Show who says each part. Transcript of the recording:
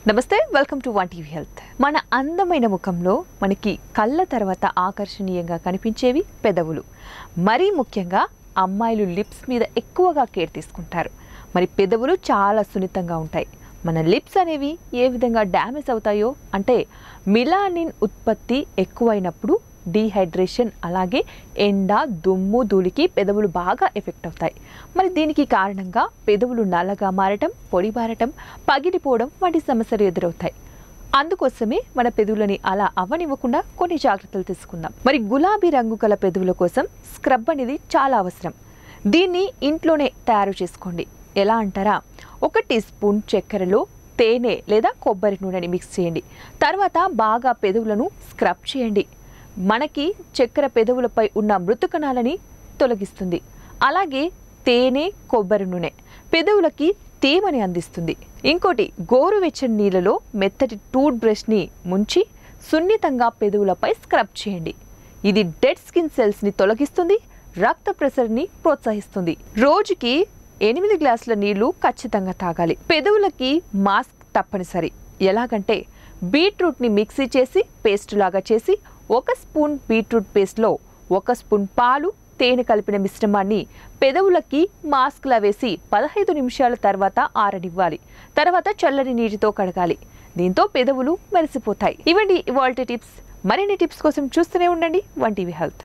Speaker 1: నమస్తే, welcome to one TV health. మన అందమైన ముఖంలో మనకి కళ్ళ తర్వాత ఆకర్షణీయంగా కనిపించేవి పెదవులు. మరీ ముఖ్యంగా అమ్మాయిలు లిప్స్ మీద ఎక్కువగా కేర్ తీసుకుంటారు. మరి పెదవులు చాలా సున్నితంగా ఉంటాయి. మన లిప్స్ అనేవి ఏ విధంగా డ్యామేజ్ అవుతాయో అంటే మిలానిన్ ఉత్పత్తి ఎక్కువైనప్పుడు డీహైడ్రేషన్, అలాగే ఎండ, దుమ్ము, ధూళికి పెదవులు బాగా ఎఫెక్ట్ అవుతాయి. మరి దీనికి కారణంగా పెదవులు నల్లగా మారటం, పొడిబారటం, పగిలిపోవడం వంటి సమస్యలు ఎదురవుతాయి. అందుకోసమే మన పెదవులని అలా అవ్వనివ్వకుండా కొన్ని జాగ్రత్తలు తీసుకుందాం. మరి గులాబీ రంగు గల పెదవుల కోసం స్క్రబ్ అనేది చాలా అవసరం. దీన్ని ఇంట్లోనే తయారు చేసుకోండి. ఎలా అంటారా, 1 టీ స్పూన్ చక్కెరలో తేనె లేదా కొబ్బరి నూనెని మిక్స్ చేయండి. తర్వాత బాగా పెదవులను స్క్రబ్ చేయండి. మనకి చక్కెర పెదవులపై ఉన్న మృతు కణాలని తొలగిస్తుంది. అలాగే తేనె, కొబ్బరి నూనె పెదవులకి తేమని అందిస్తుంది. ఇంకోటి, గోరువెచ్చని నీళ్ళలో మెత్తటి టూత్ బ్రష్ని ముంచి సున్నితంగా పెదవులపై స్క్రబ్ చేయండి. ఇది డెడ్ స్కిన్ సెల్స్ని తొలగిస్తుంది, రక్త ప్రెషర్ని ప్రోత్సహిస్తుంది. రోజుకి 8 గ్లాసుల నీళ్లు ఖచ్చితంగా తాగాలి. పెదవులకి మాస్క్ తప్పనిసరి. ఎలాగంటే బీట్రూట్ని మిక్సీ చేసి పేస్ట్ లాగా చేసి 1 స్పూన్ బీట్రూట్ పేస్ట్లో 1 స్పూన్ పాలు, తేనె కలిపిన మిశ్రమాన్ని పెదవులకి మాస్క్లా వేసి 15 నిమిషాల తర్వాత ఆరనివ్వాలి. తర్వాత చల్లని నీటితో కడగాలి. దీంతో పెదవులు మెరిసిపోతాయి. ఇవండి ఇవాల్టి టిప్స్. మరిన్ని టిప్స్ కోసం చూస్తూనే ఉండండి వన్ టీవీ హెల్త్.